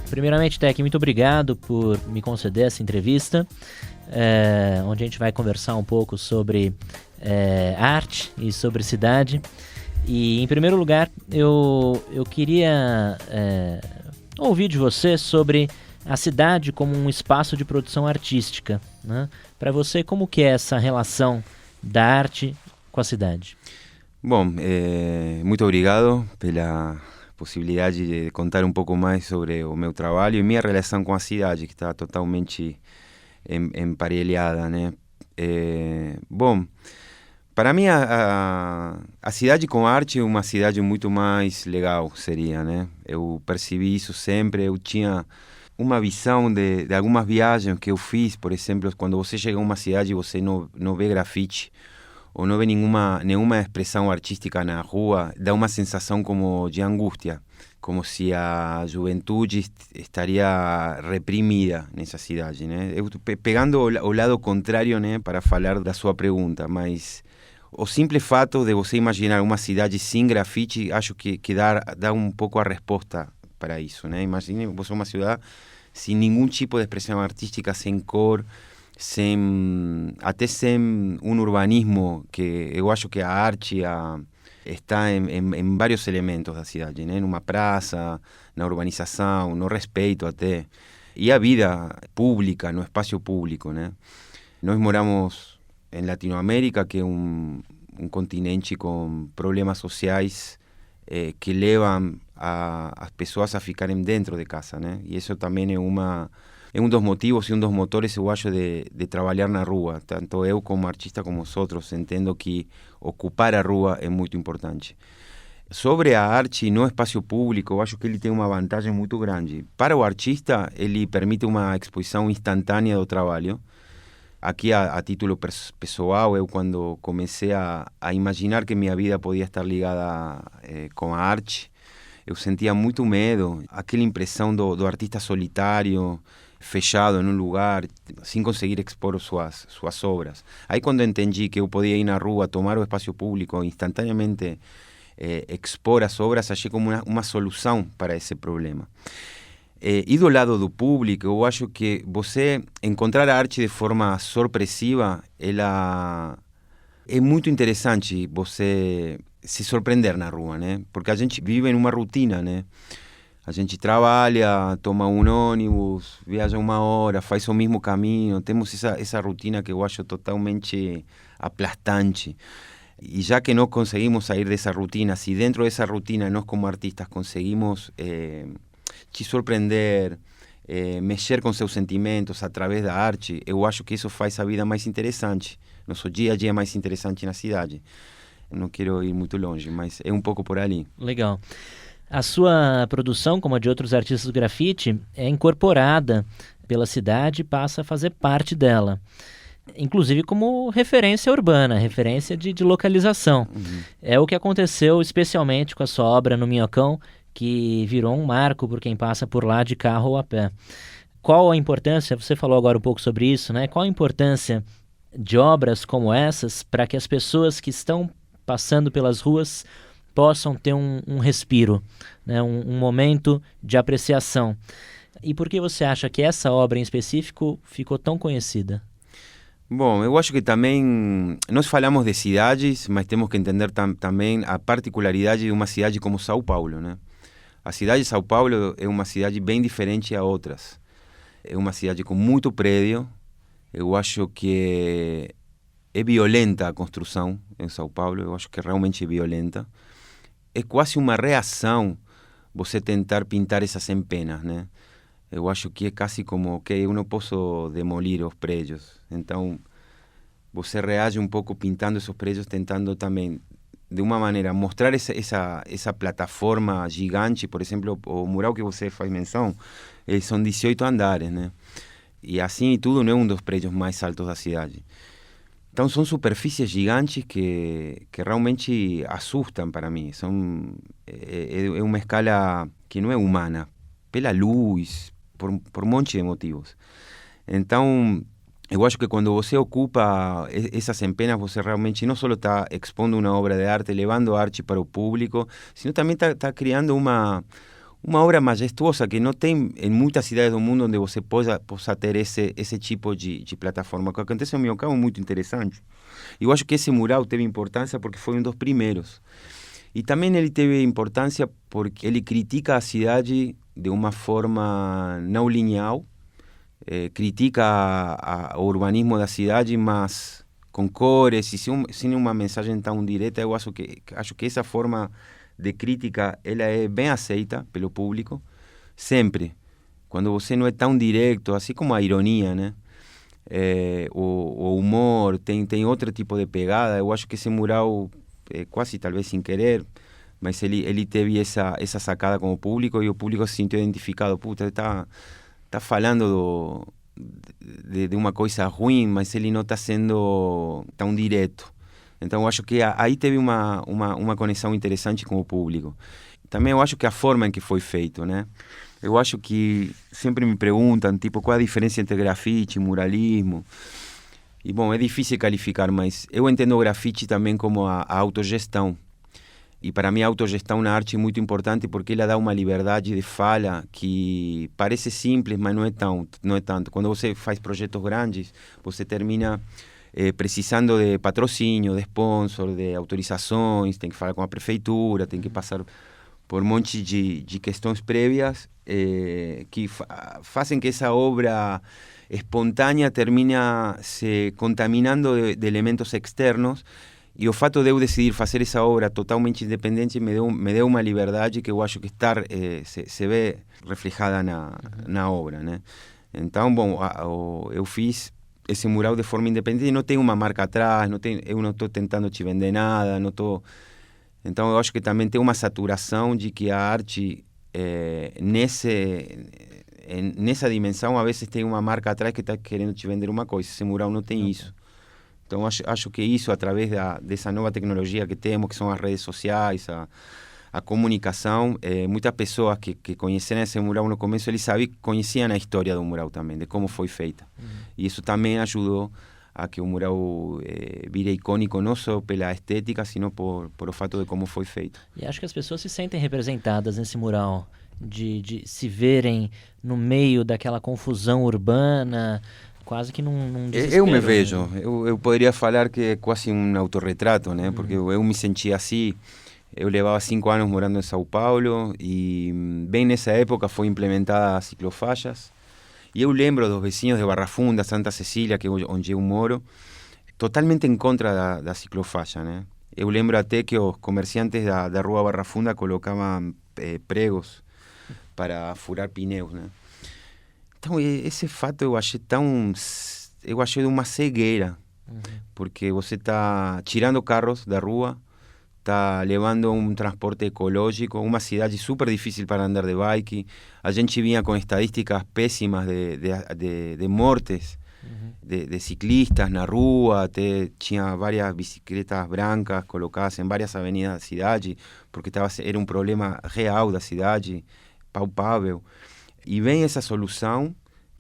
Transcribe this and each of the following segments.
Primeiramente, Tec, muito obrigado por me conceder essa entrevista, onde a gente vai conversar um pouco sobre arte e sobre cidade. E, em primeiro lugar, eu queria ouvir de você sobre a cidade como um espaço de produção artística, né? Para você, como que é essa relação da arte com a cidade? Bom, muito obrigado pela possibilidade de contar um pouco mais sobre o meu trabalho e minha relação com a cidade, que está totalmente emparelhada, né? Bom, para mim a cidade com arte é uma cidade muito mais legal, seria, né? Eu percebi isso sempre, eu tinha uma visão de algumas viagens que eu fiz, por exemplo, quando você chega a uma cidade e você não vê grafite, ou não vê nenhuma expressão artística na rua, dá uma sensação como de angústia, como se a juventude estaria reprimida nessa cidade, né? Eu pegando o lado contrário, né, para falar da sua pergunta, mas o simples fato de você imaginar uma cidade sem grafite, acho que dá um pouco a resposta para isso, né? Imagine você uma cidade sem nenhum tipo de expressão artística, sem cor, até sem um urbanismo, que eu acho que a arte está em vários elementos da cidade, né? Numa praça, na urbanização, no respeito até, e a vida pública, no espaço público, né? Nós moramos em Latinoamérica, que é um continente com problemas sociais que levam as pessoas a ficarem dentro de casa, né? E isso também é um dos motivos e um dos motores, eu acho, de trabalhar na rua. Tanto eu como artista como os outros entendo que ocupar a rua é muito importante. Sobre a arte no espaço público, eu acho que ele tem uma vantagem muito grande. Para o artista, ele permite uma exposição instantânea do trabalho. Aqui, a título pessoal, eu quando comecei a imaginar que minha vida podia estar ligada com a arte, eu sentia muito medo, aquela impressão do artista solitário, fechado em um lugar, sem conseguir expor suas obras. Aí quando entendi que eu podia ir na rua, tomar o espaço público, instantaneamente expor as obras, achei como uma solução para esse problema. E do lado do público, eu acho que você encontrar a arte de forma sorpresiva, ela é muito interessante, você se surpreender na rua, né? Porque a gente vive em uma rotina, né? A gente trabalha, toma um ônibus, viaja uma hora, faz o mesmo caminho. Temos essa rotina que eu acho totalmente aplastante. E já que não conseguimos sair dessa rotina, se dentro dessa rotina nós como artistas conseguimos te surpreender, mexer com seus sentimentos através da arte, eu acho que isso faz a vida mais interessante, nosso dia a dia mais interessante na cidade. Eu não quero ir muito longe, mas é um pouco por ali. Legal. A sua produção, como a de outros artistas do grafite, é incorporada pela cidade e passa a fazer parte dela. Inclusive como referência urbana, referência de localização. Uhum. É o que aconteceu especialmente com a sua obra no Minhocão, que virou um marco por quem passa por lá de carro ou a pé. Qual a importância, você falou agora um pouco sobre isso, né? Qual a importância de obras como essas para que as pessoas que estão passando pelas ruas possam ter um respiro, né? Um momento de apreciação? E por que você acha que essa obra em específico ficou tão conhecida? Bom, eu acho que também nós falamos de cidades, mas temos que entender também a particularidade de uma cidade como São Paulo, né? A cidade de São Paulo é uma cidade bem diferente a outras. É uma cidade com muito prédio. Eu acho que é violenta a construção em São Paulo. Eu acho que realmente é violenta. É quase uma reação você tentar pintar essas empenas, né? Eu acho que é quase como que eu não posso demolir os prédios. Então, você reage um pouco pintando esses prédios, tentando também, de uma maneira, mostrar essa plataforma gigante. Por exemplo, o mural que você faz menção, são 18 andares, né? E assim e tudo, não é um dos prédios mais altos da cidade. Então, são superfícies gigantes que realmente assustam para mim. É uma escala que não é humana, pela luz, por um monte de motivos. Então, eu acho que quando você ocupa essas empenas, você realmente não só está expondo uma obra de arte, levando arte para o público, sino também está criando uma obra majestuosa que não tem em muitas cidades do mundo onde você possa ter esse tipo de plataforma. O que acontece no meu caso é muito interessante. Eu acho que esse mural teve importância porque foi um dos primeiros. E também ele teve importância porque ele critica a cidade de uma forma não linear, critica o urbanismo da cidade, mas com cores e sem uma mensagem tão direta. Eu acho que essa forma de crítica ela é bem aceita pelo público, sempre. Quando você não é tão direto, assim como a ironia, né? O humor tem outro tipo de pegada. Eu acho que esse mural, quase talvez sem querer, mas ele teve essa sacada com o público e o público se sentiu identificado. Puta, tá falando de uma coisa ruim, mas ele não está sendo tão direto. Então eu acho que aí teve uma conexão interessante com o público. Também eu acho que a forma em que foi feito, né? Eu acho que sempre me perguntam, tipo, qual a diferença entre grafite e muralismo. E, bom, é difícil qualificar, mas eu entendo o grafite também como a autogestão. E para mim a autogestão na arte é muito importante porque ela dá uma liberdade de fala que parece simples, mas não é tanto. Quando você faz projetos grandes, você termina precisando de patrocínio, de sponsor, de autorizações, tem que falar com a prefeitura, tem que passar por um monte de questões prévias que fazem que essa obra espontânea termina se contaminando de elementos externos. E o fato de eu decidir fazer essa obra totalmente independente me deu uma liberdade que eu acho que se vê reflejada na obra, né? Então, bom, eu fiz esse mural de forma independente e não tem uma marca atrás, eu não estou tentando te vender nada, não estou... Então eu acho que também tem uma saturação de que a arte nessa dimensão a vezes tem uma marca atrás que está querendo te vender uma coisa. Esse mural não tem isso. Então acho que isso, através dessa nova tecnologia que temos, que são as redes sociais, a comunicação, muitas pessoas que conheceram esse mural no começo, eles conheciam a história do mural também, de como foi feita. E isso também ajudou a que o mural vire icônico, não só pela estética, sino por o fato de como foi feito. E acho que as pessoas se sentem representadas nesse mural, de se verem no meio daquela confusão urbana, quase que num desespero. Eu me vejo, eu poderia falar que é quase um autorretrato, né? Porque eu me sentia assim. Eu levava 5 anos morando em São Paulo e bem nessa época foi implementada as ciclofaixas. E eu lembro dos vizinhos de Barra Funda, Santa Cecília, que é onde eu moro, totalmente em contra da ciclofaixa, né? Eu lembro até que os comerciantes da rua Barra Funda colocavam pregos para furar pneus, né? Então esse fato eu achei de uma cegueira, porque você está tirando carros da rua, está levando um transporte ecológico, uma cidade super difícil para andar de bike. A gente vinha com estadísticas péssimas de mortes de ciclistas na rua, até tinha várias bicicletas brancas colocadas em várias avenidas da cidade, porque era um problema real da cidade, palpável. E vem essa solução,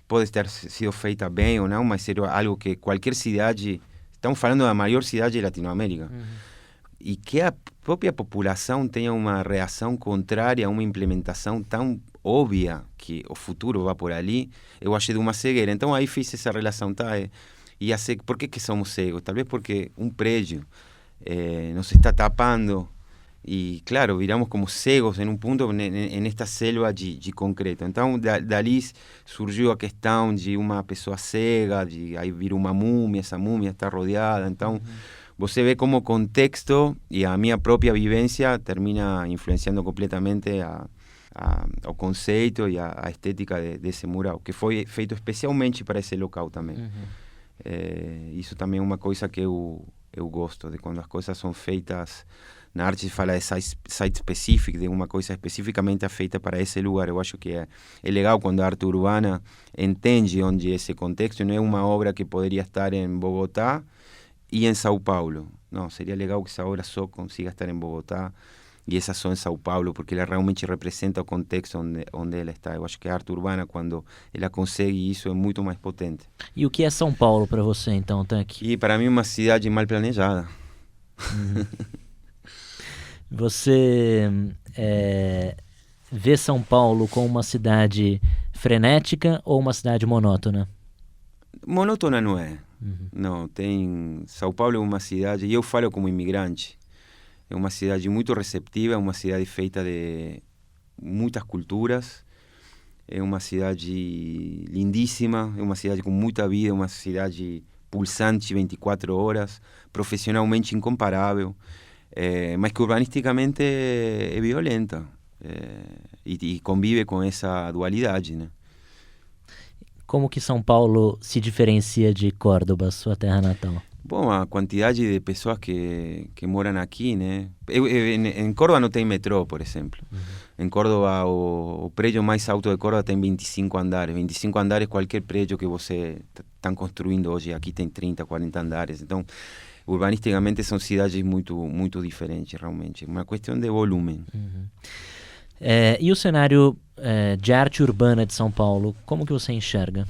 pode ter sido feita bem ou não, mas era algo que qualquer cidade, estamos falando da maior cidade de Latinoamérica, e que a própria população tenha uma reação contrária a uma implementação tão óbvia que o futuro vai por ali, eu achei de uma cegueira. Então aí fiz essa relação, tá? Por que somos cegos? Talvez porque um prédio nos está tapando e, claro, viramos como cegos em um ponto, nesta selva de concreto. Então dali surgiu a questão de uma pessoa cega, aí vira uma múmia, essa múmia está rodeada, então... Você vê como o contexto e a minha própria vivência termina influenciando completamente o conceito e a estética desse mural, que foi feito especialmente para esse local também. Isso também é uma coisa que eu gosto, de quando as coisas são feitas. Na arte se fala de site specific, de uma coisa especificamente feita para esse lugar. Eu acho que é legal quando a arte urbana entende onde é esse contexto, não é uma obra que poderia estar em Bogotá e em São Paulo. Não, seria legal que essa obra só consiga estar em Bogotá e essa só em São Paulo, porque ela realmente representa o contexto onde ela está. Eu acho que a arte urbana, quando ela consegue isso, é muito mais potente. E o que é São Paulo para você, então, Tanque? E para mim, uma cidade mal planejada. Você vê São Paulo como uma cidade frenética ou uma cidade monótona? Monótona não é. Uhum. Não, tem... São Paulo é uma cidade, e eu falo como imigrante, é uma cidade muito receptiva, é uma cidade feita de muitas culturas, é uma cidade lindíssima, é uma cidade com muita vida, é uma cidade pulsante 24 horas, profissionalmente incomparável, mas que urbanisticamente é violenta, e convive com essa dualidade, né? Como que São Paulo se diferencia de Córdoba, sua terra natal? Bom, a quantidade de pessoas que moram aqui, né? Em Córdoba não tem metrô, por exemplo. Em Córdoba, o prédio mais alto de Córdoba tem 25 andares. 25 andares, qualquer prédio que você está construindo hoje, aqui tem 30, 40 andares. Então, urbanisticamente, são cidades muito, muito diferentes, realmente. Uma questão de volume. Uhum. E o cenário de arte urbana de São Paulo, como que você enxerga?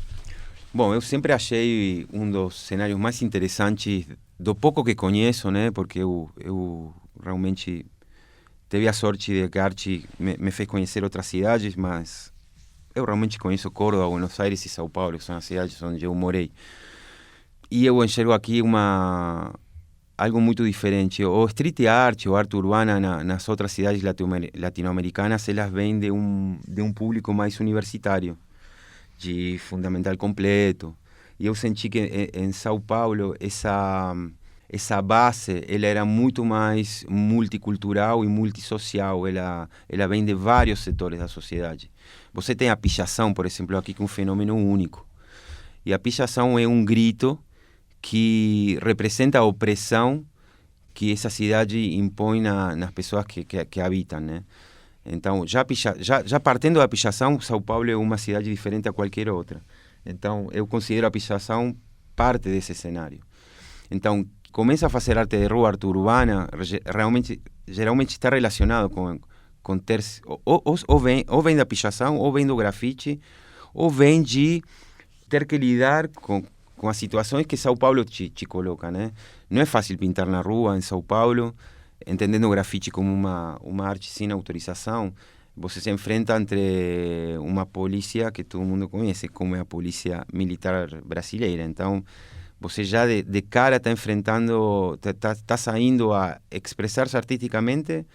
Bom, eu sempre achei um dos cenários mais interessantes, do pouco que conheço, né? Porque eu realmente tive a sorte de que a arte me fez conhecer outras cidades, mas eu realmente conheço Córdoba, Buenos Aires e São Paulo, que são as cidades onde eu morei. E eu enxergo aqui algo muito diferente. O street art, ou arte urbana nas outras cidades latino-americanas, elas vêm de um público mais universitário, de fundamental completo. E eu senti que em São Paulo essa base ela era muito mais multicultural e multissocial. Ela vem de vários setores da sociedade. Você tem a pichação, por exemplo, aqui, que é um fenômeno único. E a pichação é um grito que representa a opressão que essa cidade impõe nas pessoas que habitam, né? Então, já partindo da pichação, São Paulo é uma cidade diferente a qualquer outra. Então, eu considero a pichação parte desse cenário. Então, começa a fazer arte de rua, arte urbana, geralmente está relacionado com ter... Ou vem da pichação, ou vem do grafite, ou vem de ter que lidar com as situações que São Paulo te coloca, né? Não é fácil pintar na rua em São Paulo, entendendo o grafite como uma arte sem autorização. Você se enfrenta entre uma polícia que todo mundo conhece, como é a polícia militar brasileira. Então, você já de cara está enfrentando, está saindo a expressar-se artisticamente,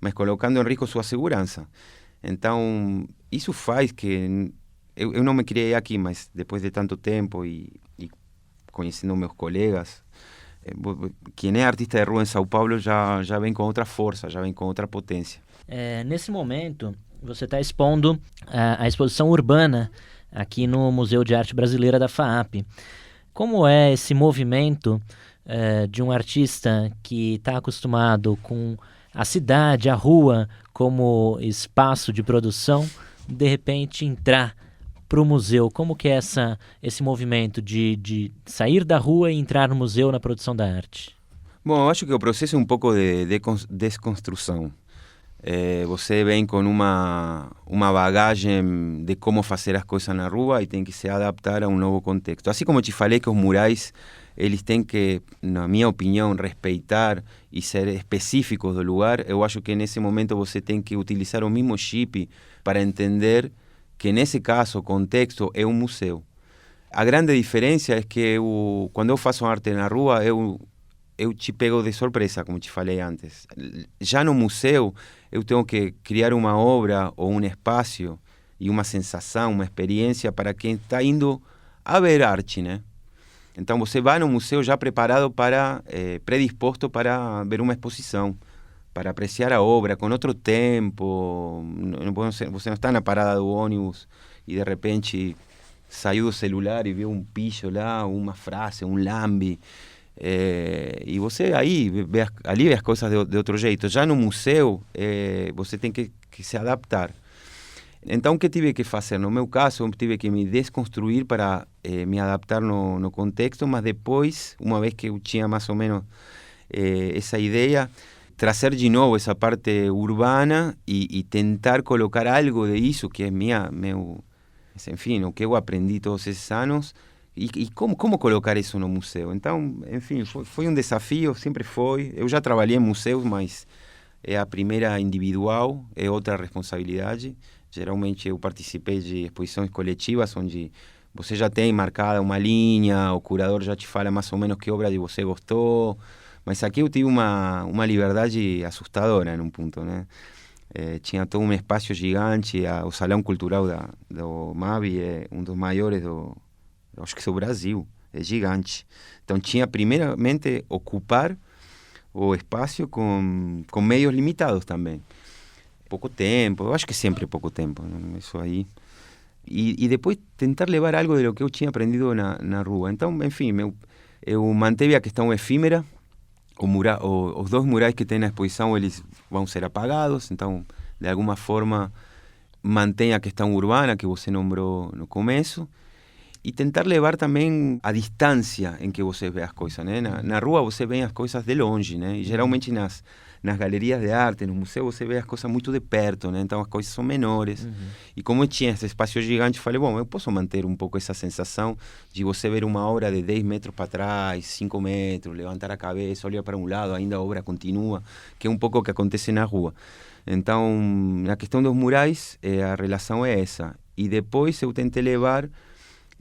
mas colocando em risco sua segurança. Então, isso faz que... Eu não me criei aqui, mas depois de tanto tempo e conhecendo meus colegas, quem é artista de rua em São Paulo já vem com outra força, já vem com outra potência. Nesse momento, você está expondo a exposição urbana aqui no Museu de Arte Brasileira da FAAP. Como é esse movimento de um artista que está acostumado com a cidade, a rua, como espaço de produção, de repente entrar para o museu? Como que é esse movimento de sair da rua e entrar no museu na produção da arte? Bom, eu acho que o processo é um pouco de desconstrução. Você vem com uma bagagem de como fazer as coisas na rua e tem que se adaptar a um novo contexto. Assim como te falei que os murais, eles têm que, na minha opinião, respeitar e ser específicos do lugar, eu acho que nesse momento você tem que utilizar o mesmo chip para entender que nesse caso o contexto é um museu. A grande diferença é que quando eu faço arte na rua, eu te pego de surpresa, como te falei antes. Já no museu, eu tenho que criar uma obra ou um espaço e uma sensação, uma experiência para quem está indo a ver arte, né? Então você vai no museu já preparado predisposto para ver uma exposição, para apreciar a obra com outro tempo. Você não está na parada do ônibus e de repente saiu do celular e viu um picho lá, uma frase, um lambe. E você ali vê as coisas de outro jeito. Já no museu, você tem que se adaptar. Então, o que tive que fazer? No meu caso, eu tive que me desconstruir para me adaptar no contexto, mas depois, uma vez que eu tinha mais ou menos essa ideia, trazer de novo essa parte urbana e tentar colocar algo de isso, que é enfim, o que eu aprendi todos esses anos, e como colocar isso no museu. Então, enfim, foi um desafio, sempre foi. Eu já trabalhei em museus, mas é a primeira individual, é outra responsabilidade. Geralmente eu participei de exposições coletivas onde você já tem marcada uma linha, o curador já te fala mais ou menos que obra de você gostou, mas aqui eu tive uma liberdade assustadora em um ponto, né? Tinha todo um espaço gigante, o Salão Cultural do MAB é um dos maiores acho que do Brasil, é gigante. Então tinha primeiramente ocupar o espaço com meios limitados também. Pouco tempo, eu acho que sempre pouco tempo, né? Isso aí. E depois tentar levar algo de lo que eu tinha aprendido na rua. Então, enfim, eu manteve a questão efímera. Os 2 murais que tem na exposição, eles vão ser apagados. Então, de alguma forma, mantém a questão urbana que você nombrou no começo. E tentar levar também a distância em que você vê as coisas, né? Na rua você vê as coisas de longe, né? E geralmente nas galerias de arte, no museu, você vê as coisas muito de perto, né? Então as coisas são menores. E como eu tinha esse espaço gigante, eu falei, bom, eu posso manter um pouco essa sensação de você ver uma obra de 10 metros para trás, 5 metros, levantar a cabeça, olhar para um lado, ainda a obra continua, que é um pouco o que acontece na rua. Então, na questão dos murais, a relação é essa. E depois eu tentei levar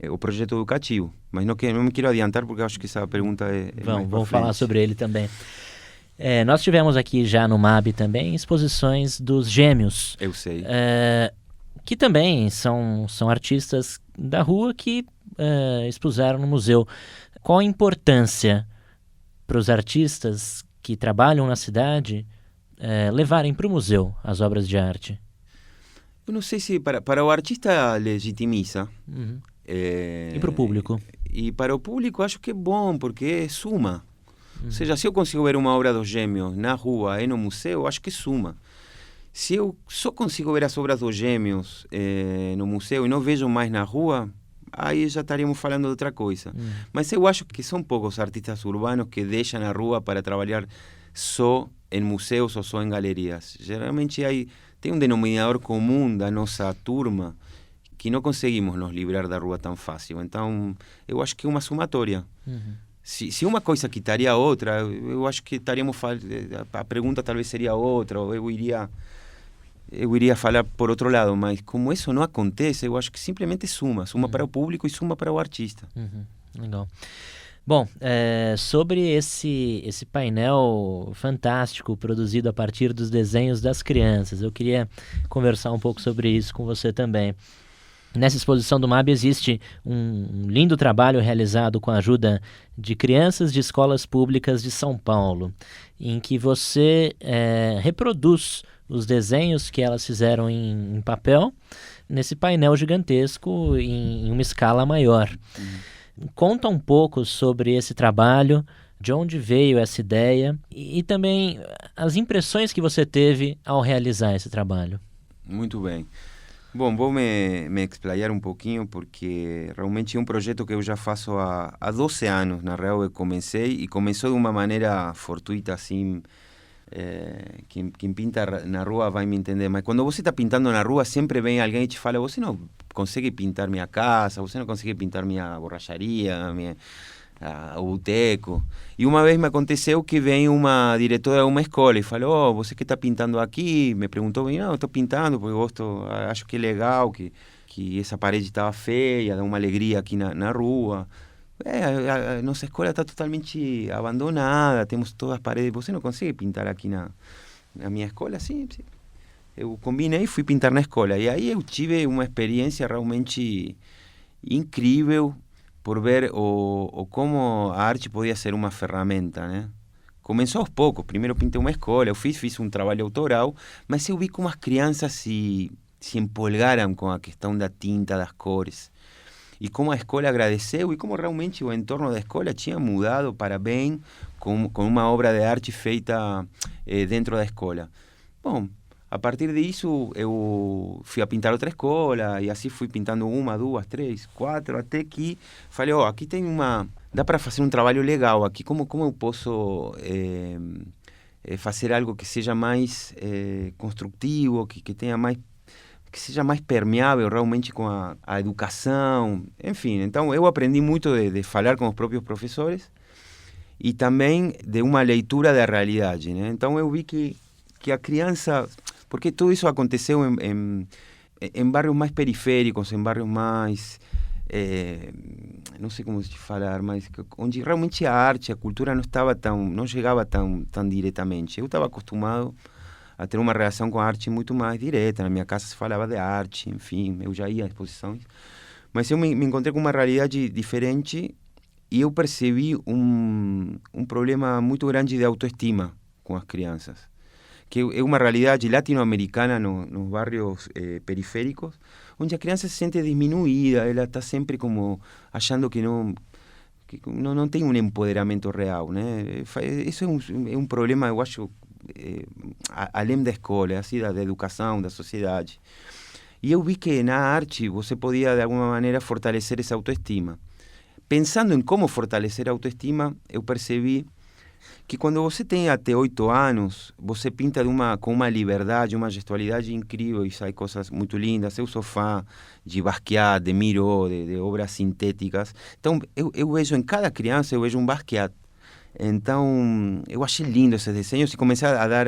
o projeto educativo, mas não me quero adiantar porque acho que essa pergunta é vamos falar sobre ele também. Nós tivemos aqui já no MAB também exposições dos Gêmeos. Eu sei. Que também são artistas da rua que expuseram no museu. Qual a importância para os artistas que trabalham na cidade levarem para o museu as obras de arte? Eu não sei se para o artista legitimiza. E para o público? E para o público acho que é bom, porque suma. Ou seja, se eu consigo ver uma obra dos Gêmeos na rua e no museu, acho que suma. Se eu só consigo ver as obras dos Gêmeos no museu e não vejo mais na rua, aí já estaríamos falando de outra coisa. Mas eu acho que são poucos artistas urbanos que deixam a rua para trabalhar só em museus ou só em galerias. Geralmente tem um denominador comum da nossa turma que não conseguimos nos livrar da rua tão fácil. Então, eu acho que é uma somatória. Se uma coisa quitaria a outra, eu acho que estaríamos... A pergunta talvez seria outra, ou eu iria falar por outro lado, mas como isso não acontece, eu acho que simplesmente suma para o público e suma para o artista. Legal. Bom, sobre esse painel fantástico produzido a partir dos desenhos das crianças, eu queria conversar um pouco sobre isso com você também. Nessa exposição do MAB existe um lindo trabalho realizado com a ajuda de crianças de escolas públicas de São Paulo, em que você reproduz os desenhos que elas fizeram em papel, nesse painel gigantesco em uma escala maior. Conta um pouco sobre esse trabalho, de onde veio essa ideia e também as impressões que você teve ao realizar esse trabalho. Muito bem. Bom, vou me explayar um pouquinho, porque realmente é um projeto que eu já faço há 12 anos. Na real, eu comecei, e começou de uma maneira fortuita, assim. Quem pinta na rua vai me entender, mas quando você está pintando na rua, sempre vem alguém e te fala: você não consegue pintar minha casa, você não consegue pintar minha borracharia, o boteco. E uma vez me aconteceu que veio uma diretora de uma escola e falou: você que está pintando aqui? Me perguntou: não, eu estou pintando porque gosto, acho que é legal, que essa parede estava feia, dá uma alegria aqui na rua. A nossa escola está totalmente abandonada, temos todas as paredes, você não consegue pintar aqui na minha escola? Sim. Eu combinei e fui pintar na escola. E aí eu tive uma experiência realmente incrível por ver como a arte podia ser uma ferramenta, né? Começou aos poucos. Primeiro pintei uma escola, eu fiz um trabalho autoral, mas eu vi como as crianças se empolgaram com a questão da tinta, das cores. E como a escola agradeceu e como realmente o entorno da escola tinha mudado para bem com uma obra de arte feita dentro da escola. Bom, a partir disso eu fui a pintar outra escola e assim fui pintando 1, 2, 3, 4, até que falei: aqui tem dá para fazer um trabalho legal aqui, como eu posso fazer algo que seja mais construtivo, que tenha mais, que seja mais permeável realmente com a educação, enfim. Então eu aprendi muito de falar com os próprios professores e também de uma leitura da realidade, né? Então eu vi que que a criança... Porque tudo isso aconteceu em barrios mais periféricos, em barrios mais... não sei como te falar, mas onde realmente a arte, a cultura não chegava tão diretamente. Eu estava acostumado a ter uma relação com a arte muito mais direta. Na minha casa se falava de arte, enfim, eu já ia a exposições. Mas eu me encontrei com uma realidade diferente e eu percebi um problema muito grande de autoestima com as crianças, que é uma realidade latino-americana nos barrios periféricos, onde a criança se sente diminuída, ela está sempre como achando que não tem um empoderamento real, né? Isso é um problema, eu acho, além da escola, assim, da educação, da sociedade. E eu vi que na arte você podia, de alguma maneira, fortalecer essa autoestima. Pensando em como fortalecer a autoestima, eu percebi que quando você tem até 8 anos, você pinta com uma liberdade, uma gestualidade incrível e sai coisas muito lindas. Eu sou fã de Basquiat, de Miró, de obras sintéticas. Então, eu vejo em cada criança, eu vejo um Basquiat. Então, eu achei lindo esses desenhos e comecei a dar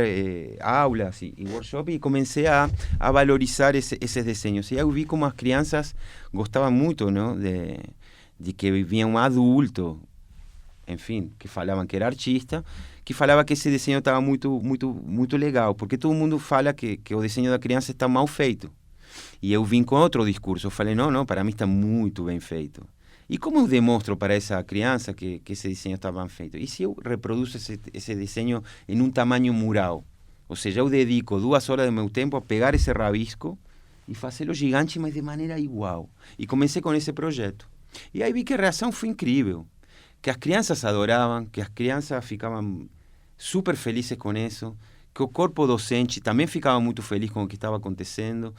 aulas e workshops e comecei a valorizar esses desenhos. E eu vi como as crianças gostavam muito, não, de que vinha um adulto, enfim, que falavam que era artista, que falava que esse desenho estava muito, muito, muito legal, porque todo mundo fala que o desenho da criança está mal feito. E eu vim com outro discurso, eu falei, não, para mim está muito bem feito. E como eu demonstro para essa criança que esse desenho está bem feito? E se eu reproduzo esse desenho em um tamanho mural? Ou seja, eu dedico 2 horas do meu tempo a pegar esse rabisco e fazê-lo gigante, mas de maneira igual. E comecei com esse projeto. E aí vi que a reação foi incrível, que as crianças adoravam, que as crianças ficavam super felizes com isso, que o corpo docente também ficava muito feliz com o que estava acontecendo,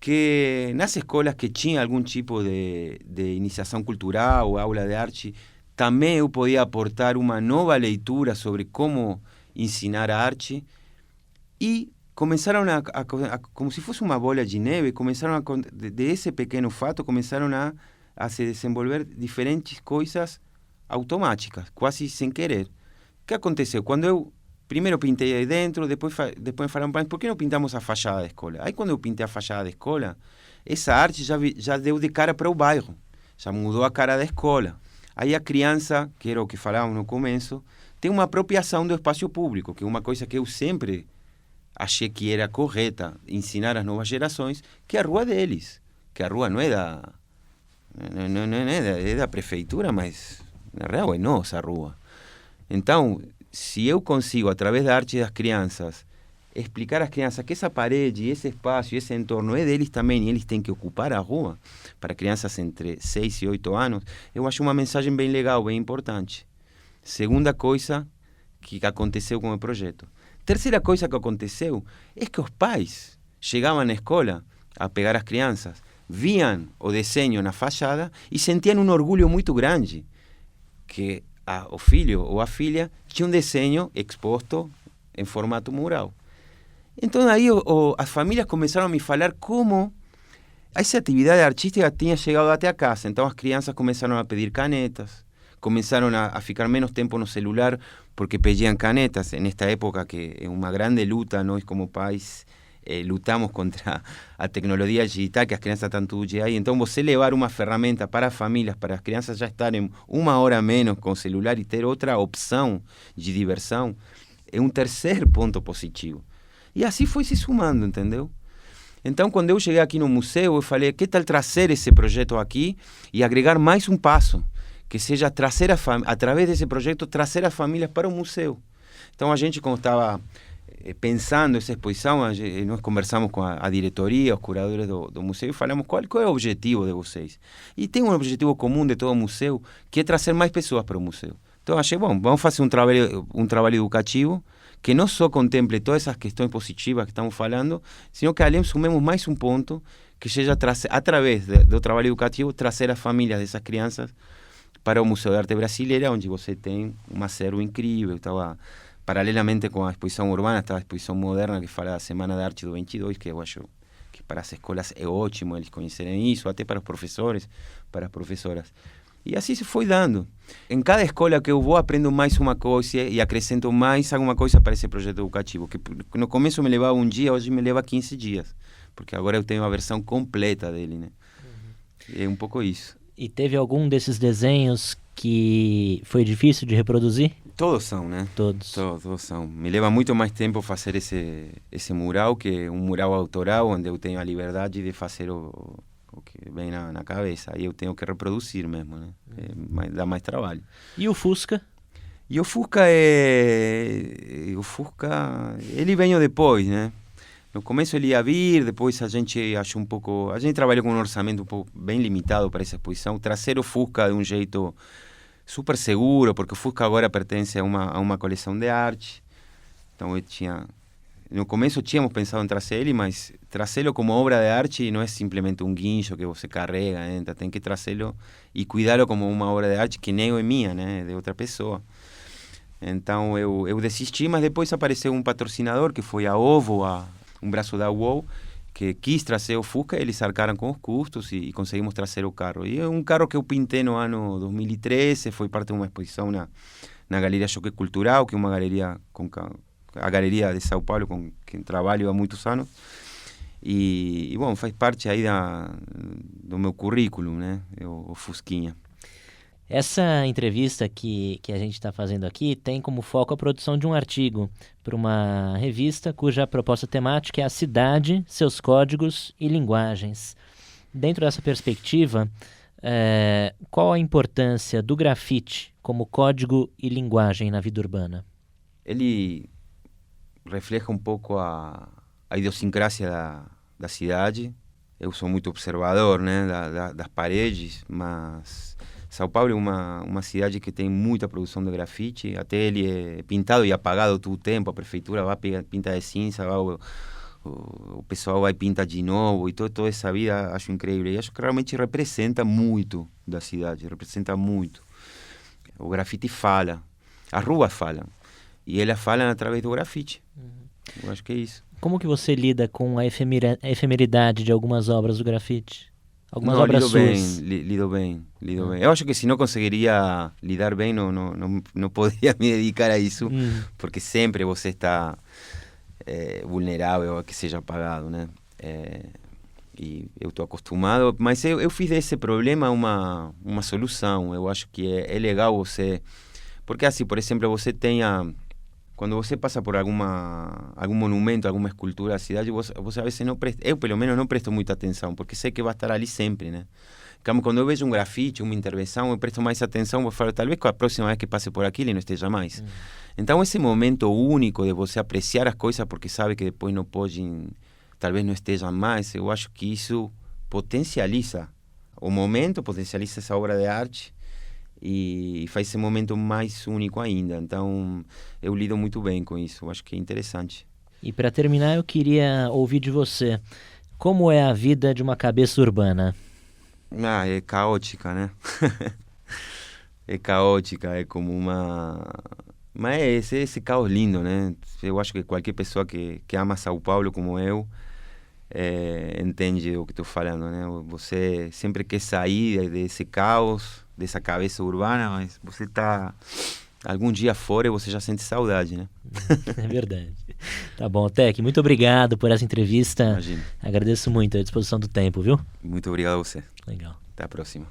que nas escolas que tinha algum tipo de iniciação cultural ou aula de arte, também eu podia aportar uma nova leitura sobre como ensinar a arte, e começaram como se fosse uma bola de neve, começaram de esse pequeno fato, começaram a se desenvolver diferentes coisas automáticas, quase sem querer. O que aconteceu? Quando eu primeiro pintei aí dentro, depois falaram, por que não pintamos a fachada da escola? Aí quando eu pintei a fachada da escola, essa arte já deu de cara para o bairro, já mudou a cara da escola. Aí a criança, que era o que falávamos no começo, tem uma apropriação do espaço público, que é uma coisa que eu sempre achei que era correta, ensinar às novas gerações, que é a rua deles, que a rua não é da prefeitura, mas na real é nossa rua. Então, se eu consigo, através da arte das crianças, explicar às crianças que essa parede, esse espaço, esse entorno é deles também, e eles têm que ocupar a rua, para crianças entre 6 e 8 anos, eu acho uma mensagem bem legal, bem importante. Segunda coisa que aconteceu com o projeto. Terceira coisa que aconteceu é que os pais chegavam na escola a pegar as crianças, viam o desenho na fachada e sentiam um orgulho muito grande, que o filho ou a filha tinha um desenho exposto em formato mural. Então aí as famílias começaram a me falar como essa atividade artística tinha chegado até a casa. Então as crianças começaram a pedir canetas, começaram a ficar menos tempo no celular porque pedían canetas. En esta época que é uma grande luta, nós como pais lutamos contra a tecnologia digital, que as crianças estão tudo aí. Então você levar uma ferramenta para as famílias, para as crianças já estarem 1 hora menos com o celular e ter outra opção de diversão, é um terceiro ponto positivo. E assim foi se sumando, entendeu? Então, quando eu cheguei aqui no museu, eu falei, que tal trazer esse projeto aqui e agregar mais um passo, que seja trazer através desse projeto, trazer as famílias para o museu. Então, a gente, como estava pensando essa exposição, nós conversamos com a diretoria, os curadores do museu, e falamos qual é o objetivo de vocês. E tem um objetivo comum de todo o museu, que é trazer mais pessoas para o museu. Então, achei, bom, vamos fazer um trabalho educativo, que não só contemple todas essas questões positivas que estamos falando, sino que além sumemos mais um ponto, que seja através do trabalho educativo, trazer as famílias dessas crianças para o Museu de Arte Brasileira, onde você tem um acervo incrível. Estava, paralelamente com a exposição urbana, estava a exposição moderna, que fala da Semana da Arte do 22, que eu acho que para as escolas é ótimo eles conhecerem isso, até para os professores, para as professoras. E assim se foi dando. Em cada escola que eu vou, aprendo mais uma coisa e acrescento mais alguma coisa para esse projeto educativo, que no começo me levava um dia, hoje me leva 15 dias, porque agora eu tenho a versão completa dele, né? É um pouco isso. E teve algum desses desenhos que foi difícil de reproduzir? Todos são, né? Todos. Todos são. Me leva muito mais tempo fazer esse mural que um mural autoral, onde eu tenho a liberdade de fazer o que vem na cabeça. Aí eu tenho que reproduzir mesmo, né? Dá mais trabalho. E o Fusca? E o Fusca ele veio depois, né? No começo ele ia vir, depois a gente achou um pouco... A gente trabalhou com um orçamento um pouco bem limitado para essa exposição. Trazer o Fusca de um jeito super seguro, porque o Fusca agora pertence a uma coleção de arte. Então eu tinha... No começo tínhamos pensado em trazer ele, mas trazê-lo como obra de arte não é simplesmente um guincho que você carrega, né? Então, tem que trazê-lo e cuidá-lo como uma obra de arte que nem é minha, né? É de outra pessoa. Então eu desisti, mas depois apareceu um patrocinador que foi a Ovo, um braço da UOL, que quis trazer o Fusca, eles arcaram com os custos e conseguimos trazer o carro. E é um carro que eu pintei no ano 2013, foi parte de uma exposição na Galeria Choque Cultural, que é uma galeria a Galeria de São Paulo, com quem trabalho há muitos anos. E bom, faz parte aí do meu currículo, né? O Fusquinha. Essa entrevista que a gente está fazendo aqui tem como foco a produção de um artigo para uma revista cuja proposta temática é a cidade, seus códigos e linguagens. Dentro dessa perspectiva, qual a importância do grafite como código e linguagem na vida urbana? Ele refleja um pouco a idiosincrasia da cidade. Eu sou muito observador, né, das paredes, mas São Paulo é uma cidade que tem muita produção de grafite. Até ele é pintado e apagado todo o tempo. A prefeitura vai pintar de cinza, o pessoal vai pintar de novo, e toda essa vida acho incrível. E acho que realmente representa muito da cidade, representa muito. O grafite fala, as ruas falam. E elas falam através do grafite. Eu acho que é isso. Como que você lida com a efemeridade de algumas obras do grafite? Algumas não, obras suas? Lido bem. Eu acho que se não conseguiria lidar bem, não poderia me dedicar a isso, porque sempre você está vulnerável a que seja apagado, né? E eu estou acostumado, mas eu fiz desse problema uma solução. Eu acho que é legal você... Porque assim, por exemplo, você tenha... Quando você passa por algum monumento, alguma escultura da cidade, você às vezes não presta... Eu, pelo menos, não presto muita atenção, porque sei que vai estar ali sempre, né? Quando eu vejo um grafite, uma intervenção, eu presto mais atenção, vou falar, talvez a próxima vez que passe por aqui ele não esteja mais. Então, esse momento único de você apreciar as coisas, porque sabe que depois não pode, talvez não estejam mais, eu acho que isso potencializa o momento, potencializa essa obra de arte, e faz esse momento mais único ainda. Então, eu lido muito bem com isso. Eu acho que é interessante. E para terminar, eu queria ouvir de você. Como é a vida de uma cabeça urbana? É caótica, né? É caótica, é como uma... Mas é esse caos lindo, né? Eu acho que qualquer pessoa que ama São Paulo como eu entende o que estou falando, né? Você sempre quer sair desse caos, dessa cabeça urbana, mas você está algum dia fora e você já sente saudade, né? É verdade. Tá bom, Tec, muito obrigado por essa entrevista. Imagina. Agradeço muito a disposição do tempo, viu? Muito obrigado a você. Legal. Até a próxima.